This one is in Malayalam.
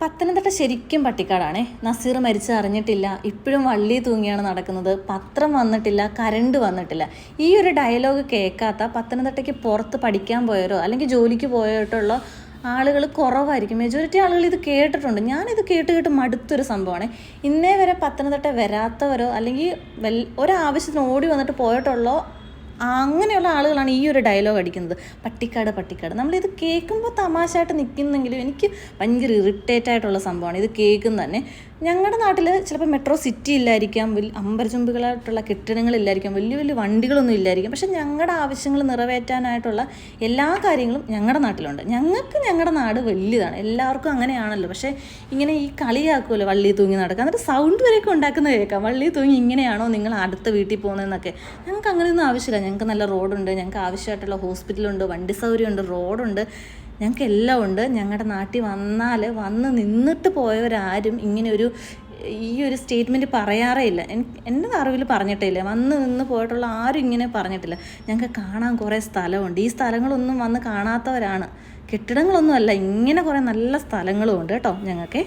പത്തനംതിട്ട ശരിക്കും പട്ടിക്കാടാണേ. നസീർ മരിച്ച് അറിഞ്ഞിട്ടില്ല, ഇപ്പോഴും വള്ളി തൂങ്ങിയാണ് നടക്കുന്നത്, പത്രം വന്നിട്ടില്ല, കരണ്ട് വന്നിട്ടില്ല. ഈ ഒരു ഡയലോഗ് കേൾക്കാത്ത പത്തനംതിട്ടയ്ക്ക് പുറത്ത് പഠിക്കാൻ പോയവരോ അല്ലെങ്കിൽ ജോലിക്ക് പോയിട്ടുള്ള ആളുകൾ കുറവായിരിക്കും. മെജോറിറ്റി ആളുകൾ ഇത് കേട്ടിട്ടുണ്ട്. ഞാനിത് കേട്ട് മടുത്തൊരു സംഭവമാണ്. ഇന്നേ വരെ പത്തനംതിട്ട വരാത്തവരോ അല്ലെങ്കിൽ ഒരാവശ്യത്തിന് ഓടി വന്നിട്ട് പോയിട്ടുള്ളോ അങ്ങനെയുള്ള ആളുകളാണ് ഈ ഒരു ഡയലോഗ് അടിക്കുന്നത്, പട്ടിക്കാട്. നമ്മളിത് കേൾക്കുമ്പോൾ തമാശയായിട്ട് നിൽക്കുന്നെങ്കിലും എനിക്ക് ഭയങ്കര ഇറിറ്റേറ്റ് ആയിട്ടുള്ള സംഭവമാണ് ഇത് കേൾക്കുന്നത് തന്നെ. ഞങ്ങളുടെ നാട്ടിൽ ചിലപ്പോൾ മെട്രോ സിറ്റി ഇല്ലായിരിക്കാം, അമ്പരചുംബികളായിട്ടുള്ള കെട്ടിടങ്ങളില്ലായിരിക്കാം, വലിയ വണ്ടികളൊന്നും ഇല്ലായിരിക്കും. പക്ഷെ ഞങ്ങളുടെ ആവശ്യങ്ങൾ നിറവേറ്റാനായിട്ടുള്ള എല്ലാ കാര്യങ്ങളും ഞങ്ങളുടെ നാട്ടിലുണ്ട്. ഞങ്ങളുടെ നാട് വലിയതാണ്, എല്ലാവർക്കും അങ്ങനെയാണല്ലോ. പക്ഷേ ഇങ്ങനെ ഈ കളിയാക്കുമല്ലോ വള്ളി തൂങ്ങി നടക്കുക, എന്നിട്ട് സൗണ്ട് വരെയൊക്കെ ഉണ്ടാക്കുന്നത് കേൾക്കാം. വള്ളി തൂങ്ങി ഇങ്ങനെയാണോ നിങ്ങൾ അടുത്ത വീട്ടിൽ പോകുന്നതെന്നൊക്കെ. ഞങ്ങൾക്ക് അങ്ങനെയൊന്നും ആവശ്യമില്ല. ഞങ്ങൾക്ക് നല്ല റോഡുണ്ട്, ഞങ്ങൾക്ക് ആവശ്യമായിട്ടുള്ള ഹോസ്പിറ്റലുണ്ട്, വണ്ടി സൗകര്യമുണ്ട്, റോഡുണ്ട്, ഞങ്ങൾക്ക് എല്ലാം ഉണ്ട്. ഞങ്ങളുടെ നാട്ടിൽ വന്ന് നിന്നിട്ട് പോയവരാരും ഇങ്ങനെ ഈ ഒരു സ്റ്റേറ്റ്മെൻറ്റ് പറയാറേ ഇല്ല. എൻ്റെ അറിവിൽ പറഞ്ഞിട്ടേ ഇല്ല. വന്ന് നിന്ന് പോയിട്ടുള്ള ആരും ഇങ്ങനെ പറഞ്ഞിട്ടില്ല. ഞങ്ങൾക്ക് കാണാൻ കുറേ സ്ഥലമുണ്ട്, ഈ സ്ഥലങ്ങളൊന്നും വന്ന് കാണാത്തവരാണ്. കെട്ടിടങ്ങളൊന്നും അല്ല, ഇങ്ങനെ കുറേ നല്ല സ്ഥലങ്ങളും ഉണ്ട് കേട്ടോ ഞങ്ങൾക്ക്.